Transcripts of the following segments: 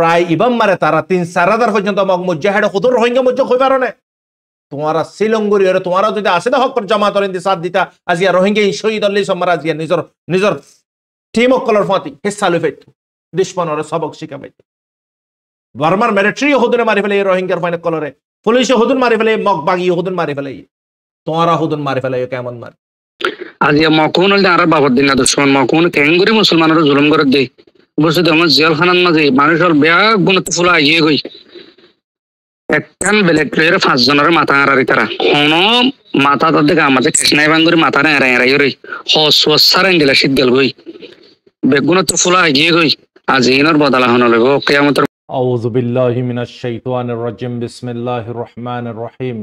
প্রায় ইবাম মারে তারা 3-4 পর্যন্ত মগ মুজাহিদ হুদুর রোহিঙ্গা মুজ কই পারনে তোমারা শ্রীলঙ্গুরি হরে তোমারা যদি আসে হক জামাত অরিন্দি সাথ দিতা আজিয়া রোহিঙ্গা শহীদ আল্লি সম্মার আজিয়া নিজর নিজর টিম অকলর ফাতি হিসালু ফেত দুশ্মনরে সবক শিখা পাইত বার্মার মিলিটারি হুদুরে মারি ফেলে রোহিঙ্গার ফাইনে কলরে পুলিশ হুদুর মারি ফেলে মগ বাগি হুদুর মারি ফেলে তোমারা হুদুর মারি ফেলে কেমন মার আজিয়া মকুন হল আর বাবদ দিন দুশ্মন মকুন কেঙ্গুরি মুসলমানের জুলুম করে দে বসে তো আমার জেল খানার মাঝে মানুষের বেয়া গুণত ফুলা আগিয়ে গই একখান বেলেট প্লেয়ার 5 জনের মাথা হারারি তারা কোন মাথা তাদের আমাদের কৃষ্ণাই বাঙ্গুরি মাথা এরাই এরাই রে হসারেন দিলা শীত গেল গই বেগুণত ফুলা আগিয়ে গই আজ ইনর বদলা হন লব কিয়ামতের আউযু বিল্লাহি মিনাশ শাইতানির রাজিম বিসমিল্লাহির রহমানির রহিম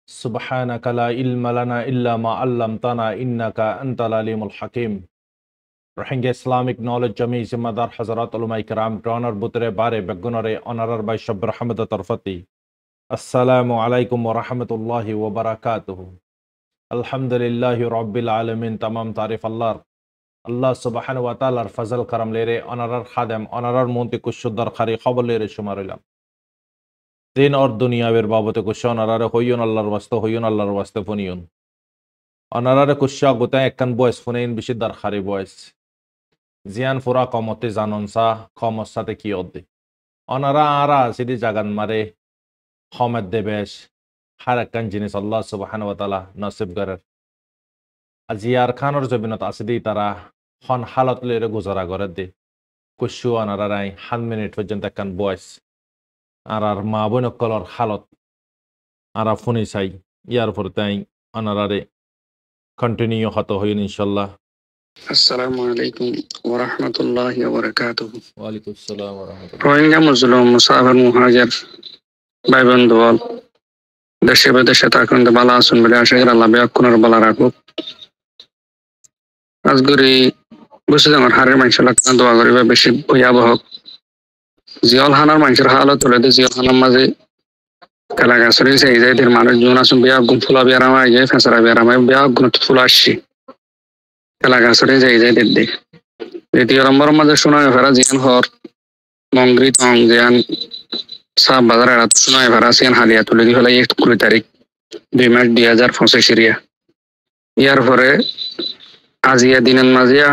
সুবহানাকা লা ইলমা লানা ইল্লা মা আল্লামতানা ইন্নাকা আনতাল আলিমুল হাকিম রোহিঙ্গা ইসলামিক নলেজ জমি জিম্মাদার হযরত উলামায়ে কিরাম ড্রনার বুতরে বারে বেগুনরে অনারার বাই সব রহমত তরফতি আসসালামু আলাইকুম ওয়া রাহমাতুল্লাহি ওয়া বারাকাতুহু আলহামদুলিল্লাহি রাব্বিল আলামিন तमाम तारीफ আল্লাহ সুবহানাহু ওয়া তাআলার ফজল করম লেরে অনারার খাদেম অনারার মন্তি কুশুদ্দার খারি খবর লেরে শুমারিলাম দিন और দুনিয়াবের বাবতে কুশ অনারারে হইয়ুন আল্লাহর ওয়াস্তে হইয়ুন আল্লাহর ওয়াস্তে ফনিয়ুন অনারারে কুশা গোতা একখান বয়স ফোনেইন বেশি দরকারি বয়স জিয়ান ফুরা কমতে জাননসা কমর সাথে কি অদ্দি অনারা আরা সিদি জাগান মারে হমেদ দেবেশ হার একখান জিনিস আল্লাহ সুবহানাহু ওয়া তাআলা নসিব করের আজিয়ার খানর জবিনত আসিদি তারা হন হালত লেরে গুজারা করে দে কুশু অনারারাই 1 মিনিট পর্যন্ত একখান বয়স আর মা বোন কলর হালত আরা ফোনে চাই ইয়ার পর তাই অনারারে কন্টিনিউ হতো হইন ইনশাআল্লাহ আসসালামু আলাইকুম ওয়া রাহমাতুল্লাহি ওয়া বারাকাতুহু ওয়া আলাইকুম আসসালাম ওয়া রাহমাতুল্লাহ রোহিঙ্গা মুসলিম মুসাফির মুহাজির ভাই বন্ধু দেশে বিদেশে থাকুন ভালো আছেন বলে আশা করি আল্লাহ বেয়াকুনের ভালো রাখুক আজগরি বসে আমার হারের মানুষের লাগা দোয়া করিবা বেশি ভয়াবহ জিয়াল হানার মানুষের হালত তুলে দিয়ে জিয়াল হানার মাঝে এলাকাছড়ি সেই যাইদের মানুষ জুন আসুন বেয়া গুণ ফুলা বেয়ারামা আগে ফেঁসরা বেয়ারামা বেয়া গুণ ফুলা আসছি এলাকাছড়ি যাই যাইদের দিক দ্বিতীয় নম্বর মাঝে শোনা ফেরা জিয়ান হর মঙ্গরি টং জিয়ান সাব বাজার এড়াত শোনা ফেরা সিয়ান হালিয়া তুলে দিয়ে হলে 20 তারিখ 2 মার্চ 2025 ইয়ার পরে আজিয়া দিনের মাঝিয়া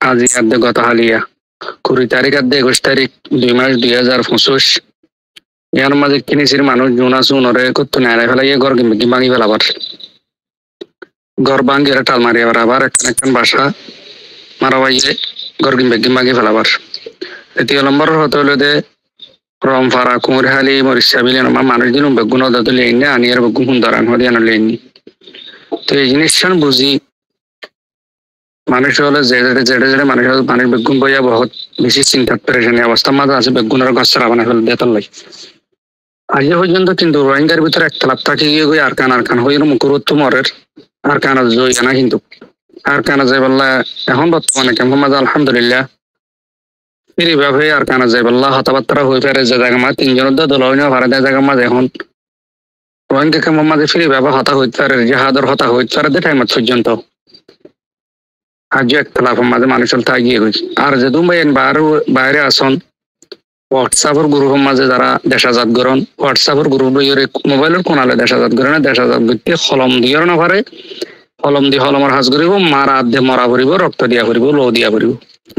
আজিয়া দে গত হালিয়া 20 তারিখ আর 21 তারিখ 2 মার্চ 2025 ইয়ার মাঝে কিনেছির মানুষ জোনা সুনরে করতে নেয় ফেলা গড় কিনবে ভাঙি ফেলাবার গড় ভাঙ্গি টাল মারি আবার একখান বাসা মারা বাইয়ে গড় কিনবে ভাঙি ফেলাবার তৃতীয় নম্বর হতে হলো দে রমফারা কুমুরহালি মরিচা বিলিয়ন আমার মানুষ দিন বেগুন দত লেন না আনিয়ার বেগুন সুন্দরান হরিয়ানো লেননি তো এই জিনিসটা বুঝি মানুষ হলে যেটা মানুষের বেগুন বইয়া বহুত বেশি চিন্তা পেরেশানি অবস্থার মাঝে আছে বেগুনের গছরা বানাই ফেলে দেতার লাই আজ পর্যন্ত কিন্তু রোহিঙ্গার ভিতরে একটা লাভ থাকে গিয়ে গিয়ে আর কান হইর মুকুরত্ব মরের আর কানা জয় না কিন্তু আর কানা যাই বললা এখন বর্তমানে কেমন মাঝে আলহামদুলিল্লাহ ফিরিভাবে আর কানা যাই বললা হতাবার্তা হয়ে ফেরে যে জায়গা মাঝে 3 জনের দল হইনা ভাড়া দেওয়া জায়গা মাঝে এখন রোহিঙ্গা কেমন মাঝে ফিরিভাবে হতা হইতে পারে জাহাদর হতা হইতে পারে দে টাইম পর্যন্ত আজ একটা লাভ মাঝে মানুষের তা গিয়ে গেছে আর যে দুবাই বাইরে আসন হোয়াটসঅ্যাপের গ্রুপের মাঝে যারা দেশাজাত গরণ হোয়াটসঅ্যাপের গ্রুপ মোবাইলের কোনালে দেশাজাত গরণে দেশাজাত ব্যক্তি হলম দিয়ে না পারে হলম দিয়ে হলমর হাজ করিব মারা আধে মরা করিব রক্ত দিয়া করিব লো দিয়া করিব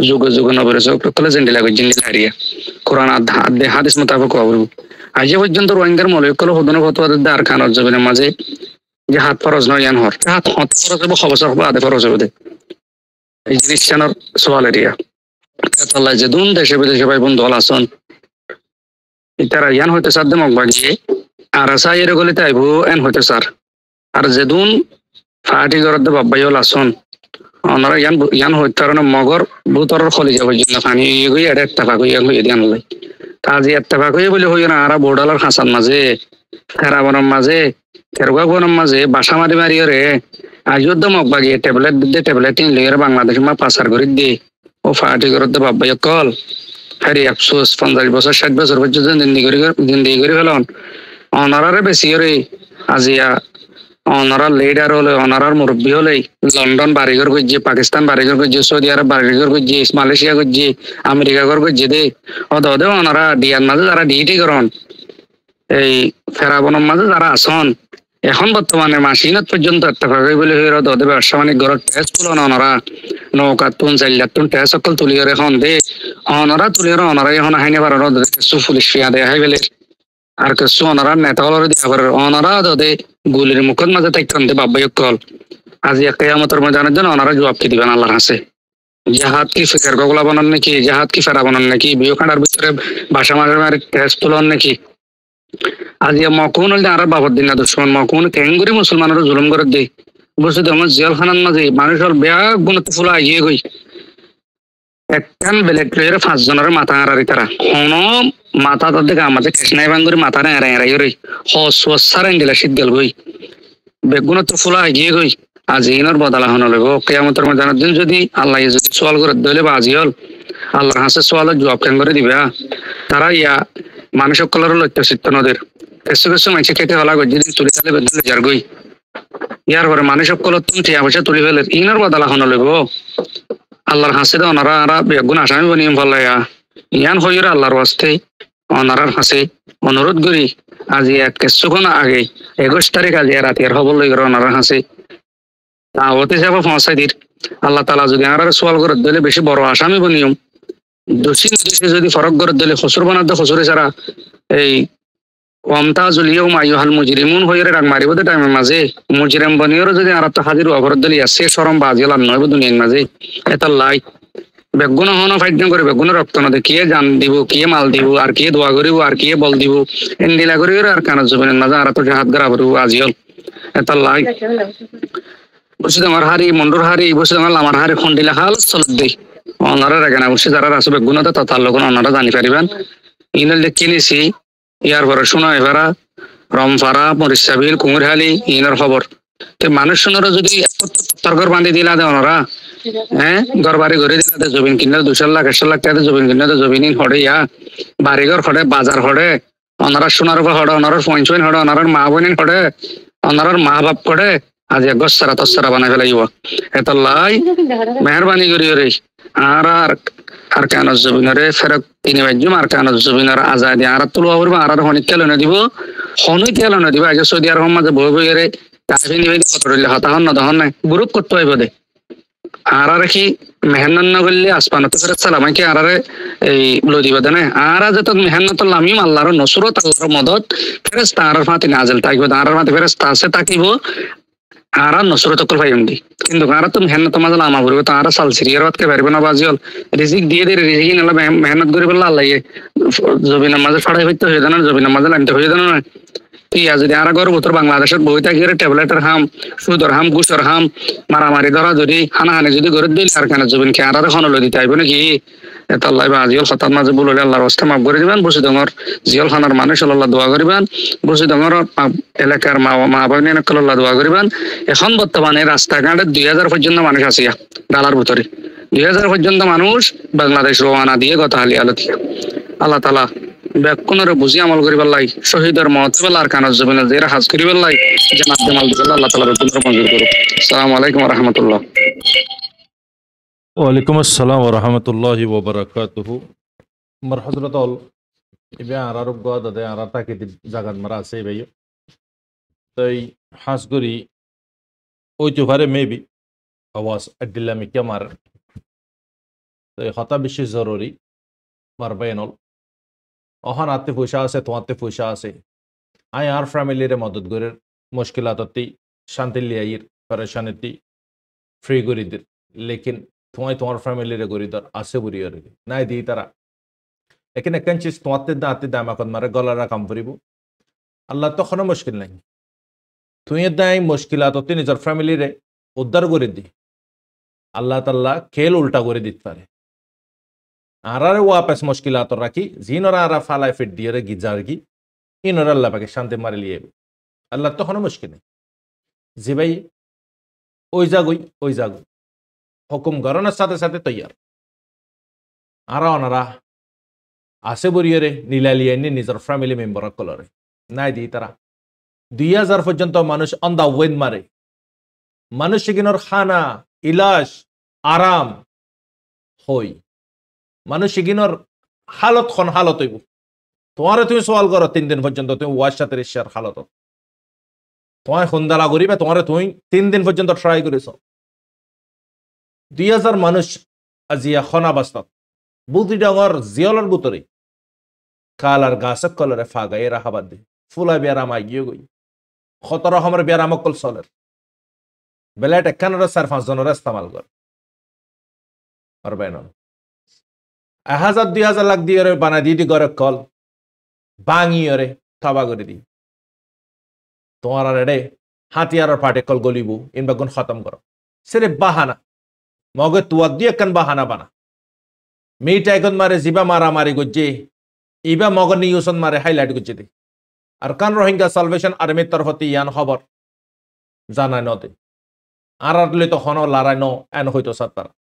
যুগে যুগে নবরে চলে জেন্ডিলা জিন্দিলা হারিয়া কোরআন আধে হাদিস মোতাবেক করিব আজ পর্যন্ত রোহিঙ্গার মৌলিকল হদন ফতোয়াদের আর খানের জমিনের মাঝে যে হাত ফরজ নয় ইয়ান হর হাত ফরজ হবো খবর হবো আধে ফরজ হবে এই জিনিসটার সওয়াল এরিয়া আল্লাহ যে দুন দেশে বিদেশে ভাই বন্ধু আসন তারা ইয়ান হইতে সার দেমক বাগিয়ে আর আসা এর গলে তাইব এন হইতে সার আর যে দুন ফাটি গরদ বাবাই হল আসন ওনারা ইয়ান হইতে কারণে মগর ভূতর খলি যাব জন্য পানি গই এটা ইত্তেফাক হইয়া হইয়া দিয়ান লাই কাজে ইত্তেফাক হইয়া বলে হইয়া না আর বোর্ডালার হাসান মাঝে ফেরাবনের মাঝে কেরগাবনের মাঝে বাসা মারি মারি রে আজও মগ বাগিয়ে ট্যাবলেট দিতে ট্যাবলেট লিয়ে বাংলাদেশ মা পাচার করে দিয়ে ও ফাটি করে বাবাই কল ফেরি 150 বছর 60 বছর পর্যন্ত জিন্দি করে ফেলন অনারারে বেশি রে আজিয়া অনারার লিডার হলে অনারার মুরব্বী হলে লন্ডন বাড়িঘর করছে, পাকিস্তান বাড়িঘর করছে, সৌদি আরব বাড়িঘর করছে, মালয়েশিয়া করছে, আমেরিকা ঘর করছে দে অদে অনারা ডিয়ার মাঝে যারা ডিউটি করেন এই ফেরাবনের মাঝে যারা আসন এখন বর্তমানে মাসিনত পর্যন্ত এত্তেফাক বলে হয়ে ওদের ব্যবসা বাণিজ্য টেস্ট তুলন অনারা নৌকা তুন চাইলার তুন টেস্ট সকল তুলি এখন দে অনারা তুলি অনারা এখন হাইনে পারেন কিছু পুলিশ ফিয়া দেয় হাই বেলে আর কিছু অনারা নেতা হল দিয়া পারে অনারা দে গুলির মুখের মাঝে থাকতে বাবা কল আজি কেয়ামতের ময়দানের জন্য ওনারা জবাব কি দিবেন আল্লাহর কাছে। জাহাদ কি ফিকার গগলা বানান নাকি, জাহাদ কি ফেরা বানান নাকি, বিয়ে খানার ভিতরে বাসা মারে মারে টেস্ট তুলন নাকি। আজি মকুন হলে আর বাবর দিন না দুশ্মন মকুন কেঙ্গুরি মুসলমানের জুলুম করে দেই বসে তো আমার জিয়াল খানার মাঝে মানুষের বেয়া গুণতে ফুলা আগিয়ে গই একখান বেলেট প্লেয়ার 5 জনের মাথা হারারি তারা কোন মাথা তাদের আমাদের কৃষ্ণাই বাঙ্গুরি মাথা এরাই এরাই রে হসারেন দিলা শীত গেল গই বেগুন তো ফুলা আগিয়ে গই আজি ইনর বদলা হন লইব কিয়ামতের ময়দানের দিন যদি আল্লাহ যদি সওয়াল করে দইলে বা আজি হল আল্লাহর হাসে সওয়ালের জবাব কেন করে দিবে তারা ইয়া মানুষ সকলের লক্ষ্য চিত্ত নদের কিছু কিছু মানুষ খেতে হলা গই যেদিন তুলি তালে বেদলে যার গই ইয়ার পরে মানুষ সকলের তুমি টিয়া পয়সা তুলি ফেলে ইনর বদলা হন লইব আল্লাহর হাসে দে ওনারা আরা বেগুন আসামি বনিম ফলাইয়া ইয়ান হইরে আল্লাহর ওয়াস্তে ওনারার হাসে অনুরোধ করি আজি এক কিছুক্ষণ আগে 21 তারিখ আজি রাতের খবর লই করে ওনারার হাসে তা হতে যাব পৌঁছাই দির আল্লাহ তালা যদি আর সোয়াল করে দিলে বেশি বড় আসামি বনিয়ম দোষী দেশে যদি ফরক করে দিলে খসুর বানাতে খসুরে ছাড়া এই ওয়ামতাজুল ইয়াউমা আইয়ুহাল মুজরিমুন হইরে রাগ মারিব দে টাইমের মাঝে মুজরিম বনিয়র যদি আর তো হাজির অপরাধ দিলি আছে শরম বাজিল আর নয় দুনিয়ার মাঝে এটা লাই বেগুন হন ফাইট করে বেগুন রক্ত নদে কে জান দিব কে মাল দিব আর কে দোয়া করিব আর কে বল দিব এন্দিলা করিব আর কানা জমিনের মাঝে আর তো হাত গড়া করিব আজিল এটা লাই বসে আমার হারি মন্ডুর হারি বসে আমার হারি খন্ডিলা খাল চলত দেই ওনারা রেগে না বসে যারা আছে বেগুনতে তার লোক ওনারা জানি পারিবেন ইনাল কিনেছি ইয়ার পরে শোনা এবারা রমফারা মরিসাবিল কুমুরহালি ইনার খবর তো মানুষ শোনারা যদি তর্কর বান্ধি দিলা দে ওনারা হ্যাঁ ঘর বাড়ি ঘুরে দিলা জমিন কিনে 200 লাখ 100 লাখ টাকা জমিন কিনে জমিন হড়ে ইয়া বাড়িঘর হড়ে বাজার হড়ে ওনারা সোনার উপর হড়ে ওনার পয়েন্ট হড়ে ওনার মা বোনিন হড়ে ওনার মা বাপ করে আজ গসারা তসারা বানাই ফেলাইব এত লাই মেহরবানি করি রে আর আর আর কেন জমিনরে ফেরত তিনি বাজ্যম আর কেন জমিনের আজাদি আর তুলবা করবো আর হনিক কেল না দিব হনুই কেল না দিব আজ সৌদি আরব মাঝে বই বই রে কাফি নিবে কতরিলে হতাহন না দহন নাই গ্রুপ করতে হইব দে আর আর কি মেহনত না করলে আসমানত ফেরত সালামাই কি আর এই বলে দিব দে না আর যত মেহনত লামিম আল্লাহর নসরত আল্লাহর মদত ফেরেশতা আর ফাতি নাজিল তাইব আর ফাতি ফেরেশতা আছে তাকিব আর নসরত কল ভাই এমডি কিন্তু আর তো মেহনত মাঝে লামা করবে তো আর সাল সিরিয়ার বাদ কে পারবে না বাজিল রিজিক দিয়ে দে রিজিক নালা মেহনত করে বললা আল্লাহ জমিনের মাঝে ফাড়াই হইতে হয়ে জানা জমিনের মাঝে লাইনতে হয়ে জানা না ঠিক আছে যদি আর গর্ব তোর বাংলাদেশের বই থাকি ট্যাবলেটের হাম সুদর হাম ঘুষর হাম মারামারি ধরা যদি হানাহানি যদি করে দিল আর কেন জমিন কে আর এখন লই দিতে আইব নাকি এটা আল্লাহ আজিল হঠাৎ মাঝে বলে আল্লাহর রাস্তা মাফ করে দিবেন বসে তোমার জিয়াল খানার মানুষ আল্লাহ দোয়া করিবেন বসে তোমার এলাকার মা বাবা আল্লাহ দোয়া করিবেন এখন বর্তমানে রাস্তাঘাটে 2000 পর্যন্ত মানুষ আসিয়া ডালার ভিতরে 2000 পর্যন্ত মানুষ বাংলাদেশ রওনা দিয়ে গতকালি আলোকিয়া আল্লাহ তালা ব্যাকুণরে বুঝি আমল করিবার লাই শহীদের মহতে বেলা আর কানার জমিনে যেরা হাজ করিবার লাই জান্নাত জামাল দিবেন আল্লাহ তাআলা বেকুণরে মঞ্জুর করুন। আসসালামু আলাইকুম ওয়া রাহমাতুল্লাহ। ওয়ালাইকুম আসসালাম ওয়া রাহমাতুল্লাহি ওয়া বারাকাতুহু। মার হযরত অল ইবে আরারব গদ দে আরাতা কি জাগাত মারা আছে ভাইও তাই হাস করি ওই জোহারে মেবি আওয়াজ আদিল্লা মিকা মার তাই হতা বেশি জরুরি মারবাইনল অহন আতে পয়সা আছে তোমাতে পয়সা আছে আই আর ফ্যামিলিরে মদত করে মুশকিলাততি শান্তি লিয়াইর পরেশানিতি ফ্রি করে দির লেকিন তোমার ফ্যামিলিরে গরি দর আছে বুড়ি আর নাই দি তারা এখানে একখান চিজ তোমাতে দাঁতে দামাকত মারে গলারা কাম করিব আল্লাহ তখনও মুশকিল নাই তুই দায় মুশকিলাততি নিজের ফ্যামিলিরে উদ্ধার করে দি আল্লাহ তাল্লাহ খেল উল্টা করে দিতে পারে আরারে ওয়াপাস মুশকিলাত রাখি জিনরা আরা ফালাই ফিট দিয়ে রে গিজার কি ইনরা আল্লাহ পাকে শান্তি মারি লিয়ে আল্লাহ তখনও মুশকিল নেই যে ভাই ওই জাগুই হুকুম গরনের সাথে সাথে তৈয়ার আরা ওনারা আছে বরিয়ে রে নীলালিয়ে নিজের ফ্যামিলি মেম্বার কলরে নাই দি তারা 2000 পর্যন্ত মানুষ অন দা ওয়েন মারে মানুষ সিগিনর খানা ইলাস আরাম হই মানুষ সিগিনর হালত খন হালত হইব তোমারে তুমি সওয়াল করো 3 দিন পর্যন্ত তুমি ওয়ার সাথে রিশার হালত তোমার খুন্দালা করিবে তোমারে তুমি 3 দিন পর্যন্ত ট্রাই করেছ 2000 মানুষ আজিয়া খনাবাস্তাত বুদ্ধি ডাঙর জিয়লর বুতরে কালার গাছক কলরে ফাগাই রাহাবাদ দি ফুলা বিয়ারাম আগিয়ে গই কত রকমের বিয়ারাম কল চলের বেলাট একখানের 4-5 জনের ইস্তেমাল কর পারবে না 1000-2000 লাখ দিয়ে বানা দিয়ে দি গরে কল বাঙিয়ে থাবা করে দি তোমার রে হাতিয়ারের পাটে কল গলিবু ইনবা গুণ খতম করো সিরে বাহানা মগে তুয়া দিয়ে একখান বাহানা বানা মেয়েটা এখন মারে জিবা মারামারি গজ্জে ইবা মগর নিউসন মারে হাইলাইট গজ্জে দি আর কান রোহিঙ্গা সালভেশন আর্মির তরফতে ইয়ান খবর জানায় নদে আড়ালে তো হন লড়াই ন এন হইতো সাতারা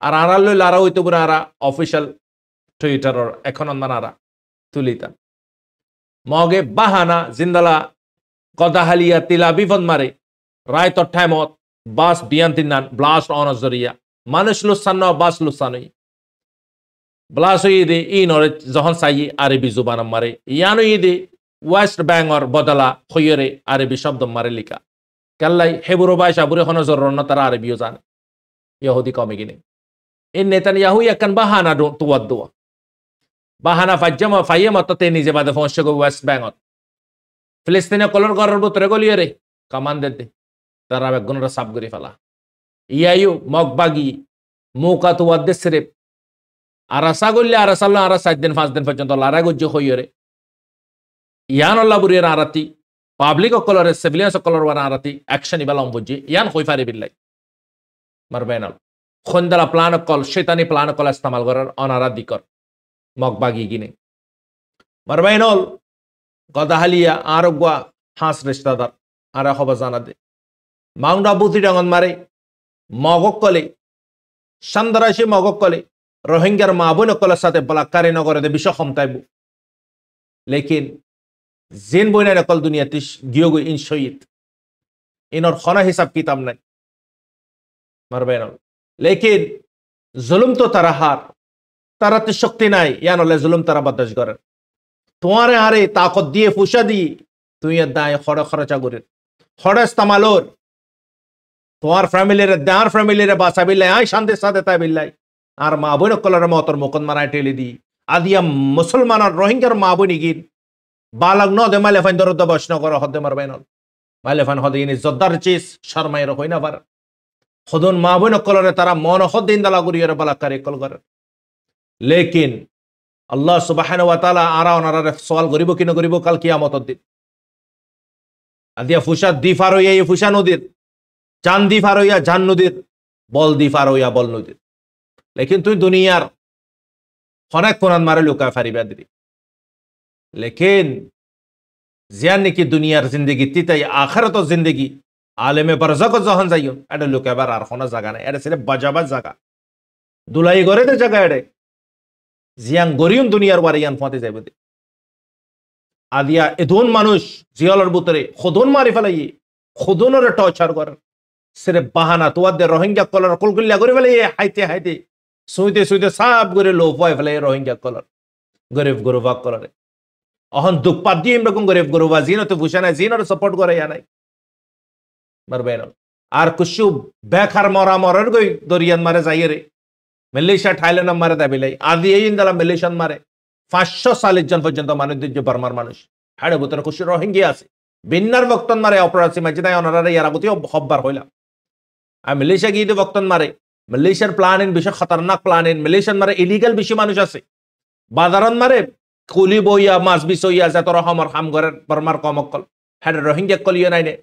আর আড়ালে লড়া হইতো বলে আরা অফিসিয়াল টুইটারের এখন আরা তুলিতাম মগে বাহানা জিন্দালা কদাহালিয়া তিলা বিপদ মারে রায় তোর ঠাইমত বাস বিয়ান্তিনান ব্লাস্ট অন জরিয়া মানুষ লুসান বাস লুসানই ব্লাস দে ই নরে যখন চাই আরবি জুবান মারে ইয়ানো দে ওয়েস্ট বেঙ্গর বদলা হইরে আরবি শব্দ মারে লিখা কেল্লাই হেবুরো বাইশা বুড়ে হন জরুর তারা আরবিও জানে ইহুদি কমে কিনে এই নেতানিয়াহু একখান বাহানা তুয়াদ দোয়া বাহানা ফাজ্জামা ফাইয়ামা তো নিজে বাদে ফসে গো ওয়েস্ট বেঙ্গল ফিলিস্তিনে কলর গরের ভিতরে গলিয়ে রে কামান দে তারা বেগুনরা সাফ করে ফেলা ইয়াইও মগবাগি মৌকা তুয়াদ দে সিরেপ আরাসা গল্লে আরাসাল্লা আরা 7 দিন 5 দিন পর্যন্ত লড়াই গজ্জ হইয়ে রে ইয়ান আল্লাহ বুড়ির আরাতি পাবলিক কলরে সিভিলিয়ান কলর ওয়ান আরাতি অ্যাকশন ইবালম বুঝি ইয়ান হই ফারে বিল্লাই মারবেনাল খন্দলা প্লান কল শয়তানি প্লান কল ইস্তেমাল করার অনারা দিকর মগবাগি গিনে মারবেনাল গদাহালিয়া আরগা হাস রিশতাদার আরা খবর জানা দে মাউন্ডা বুতি ডাঙ্গন মারে মগক কলে সন্দারাশি মগক কলে রোহিঙ্গার মা বোন কলের সাথে বলাৎকারী নগরে দে বিশ্ব ক্ষমতাইব লেকিন জিন বইনা নকল দুনিয়াতে গিয়ে গই ইন শহীদ ইনর খনা হিসাব কিতাব নাই মারবেন লেকিন জুলুম তো তারা হার তারা তো শক্তি নাই ইয়ান হলে জুলুম তারা বরদাস্ত করে তোমারে আরে তাকত দিয়ে ফুসা দি তুই দায় খড় খরচা করে খড় ইস্তেমালর তোমার ফ্যামিলির দার ফ্যামিলির বাসা বিল্লাই আই শান্তির সাথে তাই বিল্লাই আর মা বোন কলর মতর মুকন মারায় টেলি দি আদিয়া মুসলমান আর রোহিঙ্গার মা বোন গিন বালাগ ন দে মালে ফাইন দরদ বসন কর হদে মারবেন মালে ফাইন হদে ইনি জদ্দার চিস শর্মাইর হই না বার খদন মা বোন কলরে তারা মন হদিন দালা গুরিয়র বালাকারে কল করে লেকিন আল্লাহ সুবহানাহু ওয়া তাআলা আরা ওনারা সওয়াল করিব কি না করিব কাল কিয়ামতের দিন আদিয়া ফুসা দিফার হইয়া এই ফুসা নদীর জান দিফার হইয়া জান নদীর বল দিফার হইয়া বল নদীর লেকিন তুই দুনিয়ার অনেক কোরআন মারে লুকা ফারিবা দিদি লেকিন জিয়ান নাকি দুনিয়ার জিন্দগি তিতাই আখিরাত জিন্দগি আলেমে বারজাক যখন যাইও এটা লুকাবার আর কোনো জায়গা নাই এটা সিরে বাজাবার জায়গা দুলাই করে দে জায়গা এটা জিয়ান গরিয়ন দুনিয়ার ওয়ারিয়ান ফতে যাইব দে আদিয়া এদন মানুষ জিয়ালর ভিতরে খদন মারি ফেলাই খদনরে টর্চার করে সিরে বাহানা তোয়াদে রোহিঙ্গা কলর কুলকুল্লা করে ফেলাই হাইতে হাইতে সুইতে সুইতে সাব করে লো পায় ফেলে রোহিঙ্গা কলর গরিব গরুবা কলরে অহন দুঃপাত দিয়ে এরকম গরিব গরুবা জিনো তো ভূষা নাই জিনোর সাপোর্ট করে ইয়া নাই মারবেন আর কুশু বেকার মরা মরার গই দরিয়ান মারে যাই রে মালয়েশিয়া থাইল্যান্ড মারে দাবিলাই আদি এই ইন্দালা মালয়েশিয়ান মারে 540 জন পর্যন্ত মানুষ দিচ্ছে বার্মার মানুষ হাড়ে ভিতরে কুশু রোহিঙ্গা আছে বিন্নার বক্তন মারে অপরাধী মাঝে ওনারা ইয়ারা প্রতি হব্বার হইলাম আর মালয়েশিয়া গিয়ে বক্তন মারে মালয়েশিয়ার প্ল্যান বিষয় খতরনাক প্ল্যান মালয়েশিয়ান মারে ইলিগাল বেশি মানুষ আছে বাজারন মারে কুলি বইয়া মাছ বিছইয়া যত রকমের কাম করে বার্মার কমকল হ্যাঁ রোহিঙ্গা কলিও নাই নে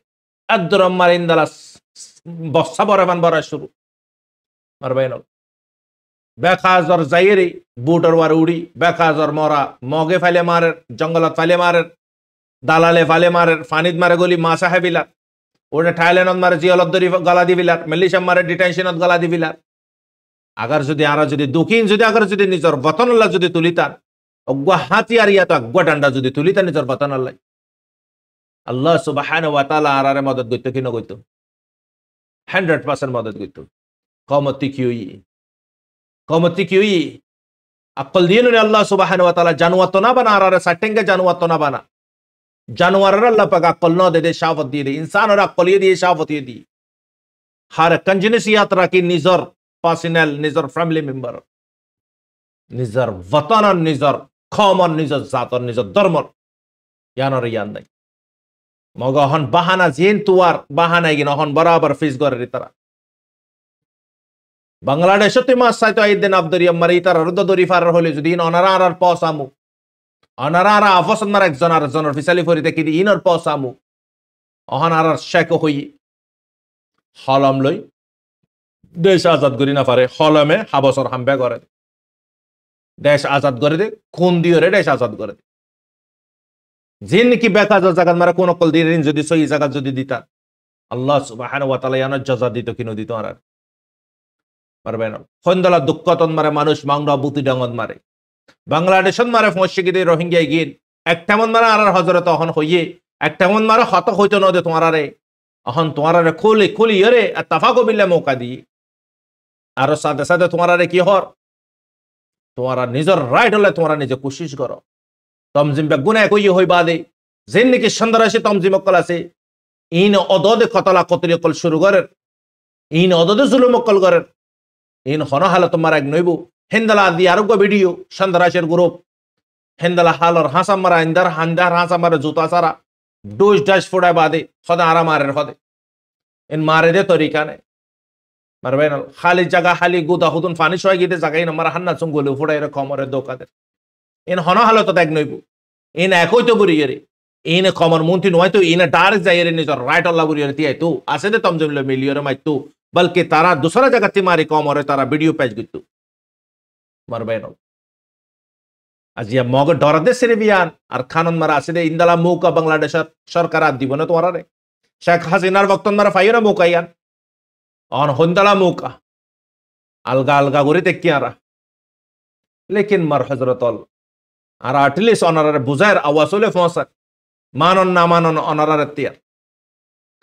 একদম মারে ইন্দালা বস্তা বরাবান বরা শুরু মারবেন বেকাজর যাইরে বুটর ওয়ার উড়ি বেকাজর মরা মগে ফাইলে মারে জঙ্গলত ফাইলে মারে দালালে ফাইলে মারে ফানিদ মারে গলি মাসা হেবিলার ওটা থাইল্যান্ড মারে জিয়লত দরি গলা দিবিলার মালয়েশিয়া মারে ডিটেনশনত গলা দিবিলার আগার যদি আরা যদি দুকিন যদি আগার যদি নিজর বতনল্লাহ যদি তুলিতান অগুয়া হাতিয়ার ইয়া তো আগুয়া ডান্ডা যদি তুলিতান নিজর বতনল্লাহ আল্লাহ সুবহানাহু ওয়া তাআলা আরারে মদত করতে কি না করত 100% মদত করত কমতি কি হই আকল দিয়ে নে আল্লাহ সুবহানাহু ওয়া তাআলা জানোয়ার তো না বানা আরারে সাটেঙ্গে জানোয়ার তো না বানা জানোয়ারের আল্লাহ পাক আকল ন দে শাফত দিয়ে দে ইনসানের আকল দিয়ে শাফত দিয়ে हर कंजनस यात्रा की निजर पर्सनल निजर फैमिली मेंबर निजर वतन निजर कॉमन निजर जात निजर धर्म यानर यान नहीं मग हन बहाना जेन तुआर बहाना गिन हन बराबर फिस गरे तरा बांग्लादेश तिमा साइतो आइदिन अब्दुरिया मरी तरा रुद दोरी फार होले जुदीन अनारार पसामु अनारार अफसन मार एक जनर फिसाली फरिते कि इनर पसामु अहनार शेक होई हलम लई देश आजाद करी ना पारे हलमे हाबसर हामबे करे देश आजाद करे दे खून दियो रे देश आजाद करे दे जिन की बेका जगत मारे कोन कल दिरिन जदि सही जगत जदि दिता अल्लाह सुबहानाहु वा ताआला याना जजा दितो किनो दितो आर পারবে না খন্দলা দুঃখতন মারে মানুষ মাংরা বুতি ডাঙ্গন মারে বাংলাদেশন মারে ফসিগিদে রোহিঙ্গা গিন একটামন মারে আর হযরত অহন হইয়ে একটামন মারে হত হইতো ন দে তোমারে अहन तुम्हारा खोली खोली अरे तफाको बिल्ला मौका दी और साथे साथे तुम्हारा की हर तुम्हारा निजर राइट हले तुम्हारा निजे कोशिश करो तमजिम बे गुनाह कोई होई बादे जिंदगी संदराशि तमजिम कल आसे इन अदद कतला कतरी कल शुरू करे इन अदद जुलुम कल करे इन हना हाल तुम्हारा एक नइबो हिंदला दी आरोग्य वीडियो संदराशेर ग्रुप हिंदला हालर हासा मारा इंदर हांदार हासा मारा जूता सारा डोज डैश फुड़ा बादे खुदा आरा मारे खुदे इन मारे दे तरीका ने मरबे न खाली जगह खाली गुदा हुदुन फानी शोय गिदे जगह इन मारा हन्ना चुंगोले फुड़ाई रे कमरे दोका दे इन हना हालत देख नइबो इन एकई तो बुरी रे इन कमर मुंती नय तो इन डायरेक्ट जाय रे निजर राइट अल्लाह बुरी रे तिय तो आसे दे तमजम ले मिलियो रे माइ तो बल्कि तारा दूसरा जगह ती मारी कमरे तारा वीडियो पेज गितु मरबे न আজিয়া মগ ডরাদে সিরিবিয়ান আর খানন মারা আছে ইন্দালা মৌকা বাংলাদেশের সরকার আর দিব না তোমারে শেখ হাসিনার বক্তন মারা ফাইরা মৌকা ইয়ান অন হন্দালা মৌকা আলগা আলগা করে তেকিয়ারা লেকিন মার হযরতল আর আটলিস অনারে বুজায়ের আওয়াজলে ফসা মানন না মানন অনারে তিয়ার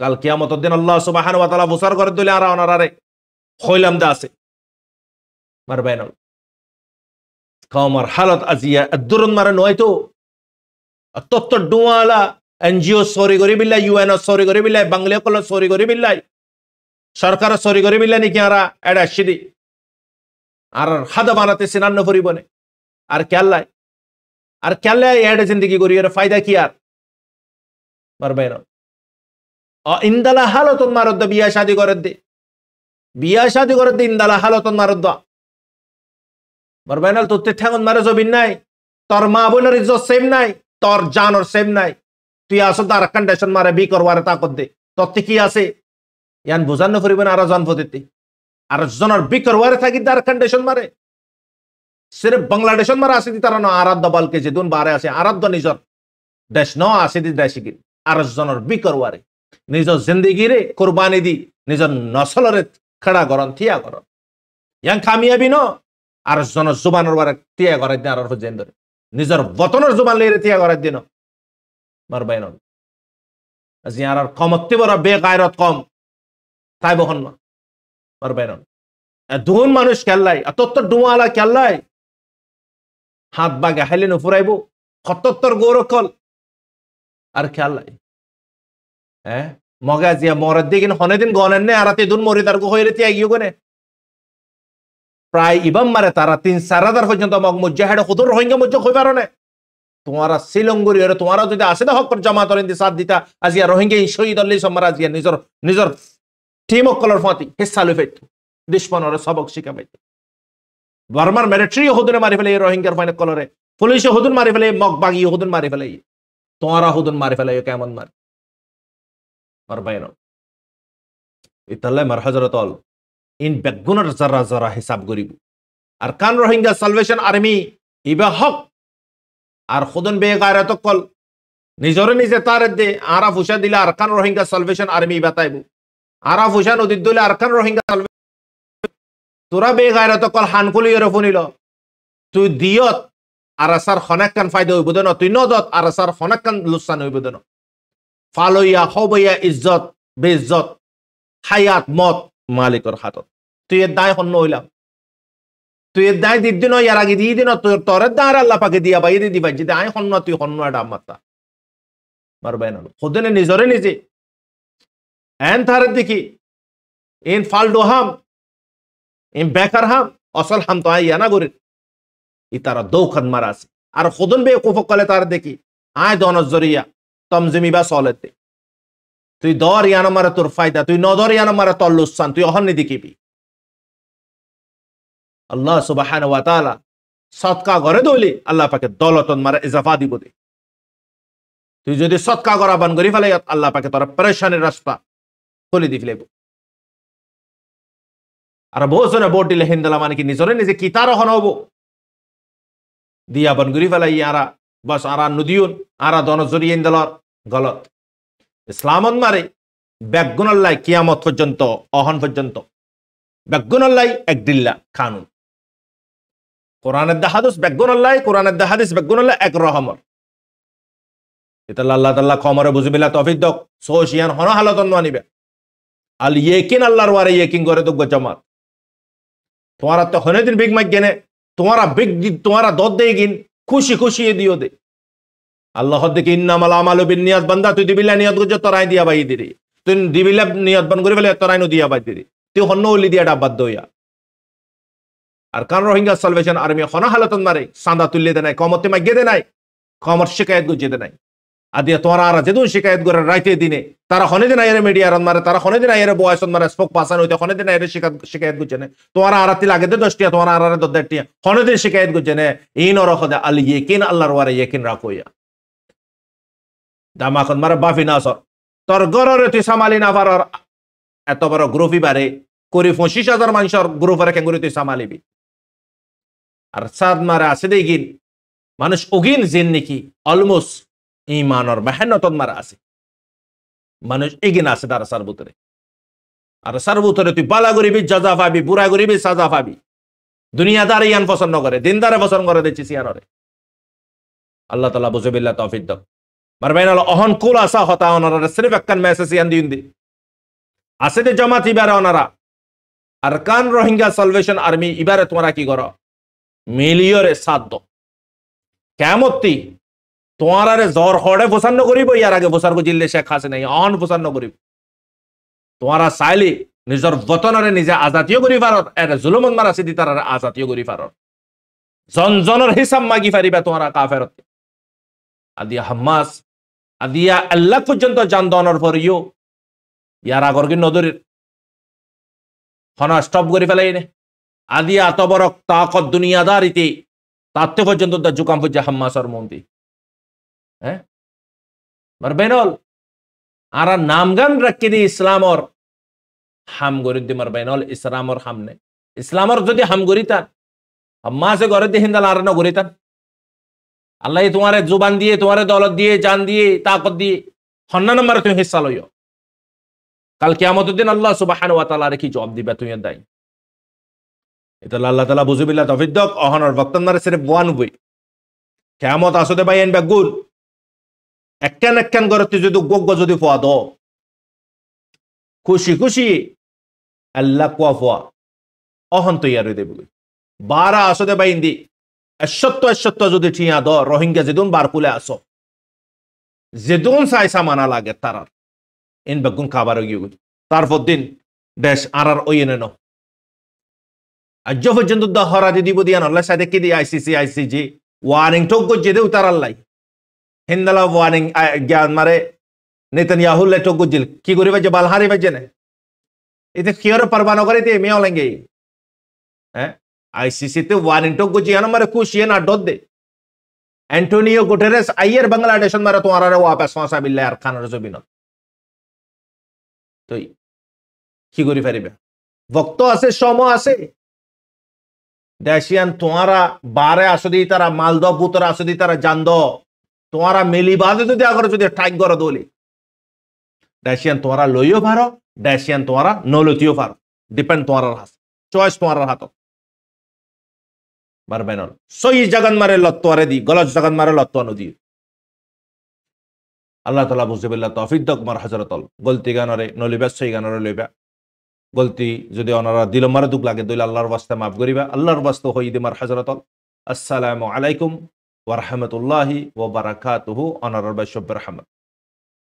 কাল কিয়ামতের দিন আল্লাহ সুবহানাহু ওয়া তাআলা বুসার করে দিলে আর অনারে খইলাম দা আছে মারবেন कमर हालत अजिया दुरुन मारे नय तो तत्त डुआला एनजीओ सॉरी करी बिल्ला यूएनओ सॉरी करी बिल्ला बांग्ला कल सॉरी करी बिल्ला सरकार सॉरी करी बिल्ला नि कियारा एडा सिदी आर हादा बानाते सिनान न फरिबने आर क्याल्ला एडा जिंदगी करी रे फायदा की यार मरबेनो इंदला हालत मारद बिया शादी करे दे इंदला हालत मारद मरबाइनल तो तेथांगन मारे जबिन नाय तोर मा बोनर इज्जत सेम नाय तोर जानर सेम नाय तुई आसो तार कंडीशन मारे बी करवारे ताकत दे तत्ते की आसे यान बुझान फरिबन आरा जान फदिते आर जनर बी करवारे थाकी तार कंडीशन मारे सिर्फ बांग्लादेशन मारे आसे तारा न आराध्य बल के जे दुन बारे आसे आराध्य निजर देश न आसे दी देशिगिन आर जनर बी करवारे निजर जिंदगी रे कुर्बानी दी निजर नस्ल रे खड़ा करन थिया करन यान कामयाबी न আর জন জুবানের বারে তিয়া করে দিন আর হুজেন ধরে নিজের বতনের জুবান লইরে তিয়া করে দিন মারবাইন আজি আর কমতি বড় বেগায়রত কম তাই বহন না মারবাইন দুন মানুষ কেল্লাই তত্ত ডুমালা কেল্লাই হাত বাগে হাইলেন ফুরাইবো ৭৭ গৌরকল আর খেলাই হ্যাঁ মগা জিয়া মরদ দিন হনে দিন গনেন নে আরাতে দুন মরিদার গো হইরে তিয়া গিয়ে গনে প্রায় ইবাম মারে তারা ৩-৪ পর্যন্ত মগ মুজাহিদ হুদুর রোহিঙ্গা মুজ হই পারনে তোমারা শ্রীলঙ্গরি রে তোমারা যদি আসে না হক জামাত রে সাথ দিতা আজিয়া রোহিঙ্গা শহীদ আল্লাহ সম্মার আজিয়া নিজর টিম কলর ফাতি হিসা লইফেত দুশমনরে সবক শিখাবে বার্মার মিলিটারি হুদুরে মারি ফেলে রোহিঙ্গার ফাইনে কলরে পুলিশ হুদুর মারি ফেলে মগ বাগি হুদুর মারি ফেলে তোমারা হুদুর মারি ফেলে কেমন মার মারবাইন ইতাল্লাহ মার হযরতল इन बेगुनर जरा जरा हिसाब करिब और कान रोहिंग्या सालवेशन आर्मी इबा हक और खुदन बेगायरत कल निजरे निजे तार दे आरा फुशा दिला और कान रोहिंग्या सालवेशन आर्मी बताइबो आरा फुशा नदी दिले और कान रोहिंग्या তোরা বেগায়রত কল হানকুলি এর ফনিল তুই দিয়ত আরাসার খনাক কান ফায়দা হইব দেন তুই নদত আরাসার খনাক কান লুসান হইব দেন ফালইয়া হবইয়া ইজ্জত বেইজ্জত হায়াত মত মালিকর হাতত তুই এর দায় হন্য হইলাম তুই এর দায় দিন ইয়ার আগে দিয়ে দিন তোর দাঁড় আল্লাহ পাকে দিয়া পাই দিবা যদি আয় হন্য তুই হন্য এটা আমারটা মারবাই না খুদনে নিজরে নিজে এন তার দেখি ইন ফালডো হাম ইন বেকার হাম অসল হাম তো আই না করে ই তারা দৌখান মারা আছে আর খুদন বে কুফক কলে তার দেখি আয় দনজ জরিয়া তমজিমি বা সলেতে তুই দর ইয়ান মারে তোর ফায়দা তুই নদর ইয়ান মারে তোর লুসান তুই অহন্নি দেখিবি আল্লাহ সুবহানাহু ওয়া তাআলা সদকা করে দইলি আল্লাহ পাকে দৌলতন মারে ইজাফা দিব দে তুই যদি সদকা করা বান করি ফেলে আল্লাহ পাকে তোর পরেশানির রাস্তা খুলে দি ফেলব আর বহুজনে ভোট দিলে হিন্দলা মানে কি নিজরে নিজে কি তার হনব দিয়া বান করি ফেলে ইয়ারা বাস আরা নদিউন আরা দনজরি ইন্দলার গলত ইসলামত মারে বেগুনাল্লাই কিয়ামত পর্যন্ত অহন পর্যন্ত বেগুনাল্লাই একদিল্লা কানুন কোরআনের দাহাদুস বেগুনাল্লাই কোরআনের দাহাদিস বেগুনাল্লাহ এক রহমর এটা আল্লাহ তাআলা কমরে বুঝিবিলা তৌফিক দক সোশিয়ান হন হালতন মানিবে আল ইয়েকিন আল্লাহর ওয়ারে ইয়েকিন করে দগ জামাত তোমারা তো হনে দিন বিগ মাইক গেনে তোমারা বিগ তোমারা দদ দেগিন খুশি খুশি দিও দে আল্লাহ দেখি ইন্নামাল আমালু বিন্নিয়াত বান্দা তুই দিবিলা নিয়ত গুজ তোরাই দিয়া বাই দিরি তুই দিবিলা নিয়ত বান করে ফেলে তোরাই নু দিয়া বাই দিরি তুই হন্ন ওলি দিয়া ডাবাদ দইয়া আর কান রোহিঙ্গা সালভেশন আর্মি হন হালতন মারে সান্দা তুললে দে নাই কমতে মাইগে দে নাই কমর শিকায়ত গুজে দে নাই আদিয়া তোরা আর যেদুন শিকায়ত করে রাইতে দিনে তারা হনে দিন আইরে মিডিয়ার মারে তারা হনে দিন আইরে বয়সন মারে স্পোক পাসান হইতে হনে দিন আইরে শিকায়ত গুজে নে তোরা আরাতি লাগে দে 10টিয়া তোরা আরারে 10টিয়া হনে দিন শিকায়ত গুজে নে ইন ওর খদা আল ইয়াকিন আল্লাহর ওয়ারে ইয়াকিন রাখোয়া দামাখন মারে বাফি নাসর তোর গররে তুই সামালি না পারর এত বড় গ্রুপই বারে করি 25,000 মানুষের গ্রুপরে কেঙ্গুরি তুই সামালিবি আর সাদ মারে আছে দেখিন মানুষ উগিন জিন নাকি অলমোস্ট ইমানর মেহনতন মারা আছে মানুষ এগিন আছে তার সারবুতরে আর সারবুতরে তুই বালা গরিবি জাজা পাবি বুড়া গরিবি সাজা পাবি দুনিয়াদার ইয়ান পছন্দ করে দিনদারে পছন্দ করে দিচ্ছিস ইয়ানরে আল্লাহ তাআলা বুঝবিল্লাহ তৌফিক দাও মারবেন অহন কুল আসা হতা ওনারা সির্ফ একখান মেসেজ ইয়ান দিন দি আছে যে জামাত ইবারে ওনারা আর কান রোহিঙ্গা সালভেশন আর্মি ইবারে তোমরা কি করো মিলিয়রে সাথ দো কেমতি তোমারে জ্বর হড়ে ফোসান্ন করিব ইয়ার আগে ফোসার কো জিল্লে শেখ হাসিনা অন ফোসান্ন করিব তোমারা চাইলি নিজর বতনরে নিজে আজাতীয় করি পারত এর জুলুমত মারা সিদি তার আজাতীয় করি পারত জনজনের হিসাব মাগি পারিবা তোমারা কাফেরত আদিয়া হামাস আদিয়া আল্লাহ পর্যন্ত জান দনর পরিও ইয়ার আগর কি নদরের হনা স্টপ করে ফেলাই নে আদিয়া এত বড় তাকত দুনিয়াদারিতে তাতে পর্যন্ত জুকাম পর্যন্ত হামাসর মন্দি হ্যাঁ মারবেনল আর নামগান রাখি দি ইসলামর হাম গরিদি মারবেনল ইসলামর হামনে ইসলামর যদি হাম গরিতান হামাসে গরিদি হিন্দাল আর না গরিতান আল্লাহ তোমারে জুবান দিয়ে তোমারে দৌলত দিয়ে জান দিয়ে তাকত দিয়ে হন্না নম্বরে তুমি হিস্সা লইও কাল কিয়ামতের দিন আল্লাহ সুবহানাহু ওয়া তাআলা কি জবাব দিবে তুমি দাই এটা আল্লাহ তাআলা বুঝবিল্লাহ তৌফিক দাও অহনর বক্তন মারে সির্ফ 92 কিয়ামত আসতে বাইন বাগুল একখান একখান করতে যদি গগ যদি ফোয়া দো খুশি খুশি আল্লাহ কোয়া ফোয়া অহন তৈয়ার হয়ে দেবে 12 আসতে বাইন দি 70 যদি ঠিয়া দ রোহিঙ্গা যেদুন বার কুলে আসো যেদুন সাইসা মানা লাগে তারার ইন বেগুন খাবার গিয়ে তারপর দিন দেশ আর ওইনে ন আজ পর্যন্ত দা হরা দিব দিয়ান আল্লাহ সাথে কি দি আইসিসি আইসিজি ওয়ার্নিং ঠোক গো যেদে উতার আল্লাহ হিন্দালা ওয়ার্নিং জ্ঞান মারে নেতানিয়াহু লে ঠোক গজিল কি করিবা যে বালহারি বাজে না এতে কিয়র পারবানো করে তে মেও লেঙ্গে হ্যাঁ আইসিসি তে ওয়ার্নিং ঠোক গজি আনা মারে খুশি না ডদ দে অ্যান্টোনিও গুটেরেস আইয়ার বাংলাদেশ মারে তোমার আরে ওয়াপাস ফাসা বিল্লাহ আর খানের জবিন তো কি করি পারিবে ভক্ত আছে সম আছে দেশিয়ান তোমারা বারে আসদি তারা মালদ পুতরা আসদি তারা জানদ তোমারা মিলিবাদে যদি আগর যদি ঠাক গর দলি দেশিয়ান তোমারা লইও পারো দেশিয়ান তোমারা নলতিও পারো ডিপেন্ড তোমার হাত চয়েস তোমার হাত পারবেন সই জগন মারে লত্তরে দি গলজ জগন মারে লত্ত নদী আল্লাহ তালা বুঝিবিল্লা তৌফিক দক মার হাজরতল গলতি গানরে নলিবা সেই গানরে লইবা গলতি যদি অনারা দিল মারে দুঃখ লাগে দইলে আল্লাহর বাস্তে মাফ করিবা আল্লাহর বাস্তে হই দিমার হাজরতল আসসালামু আলাইকুম ওয়া রাহমাতুল্লাহি ওয়া বারাকাতুহু অনারার ভাই শব্বির রহমান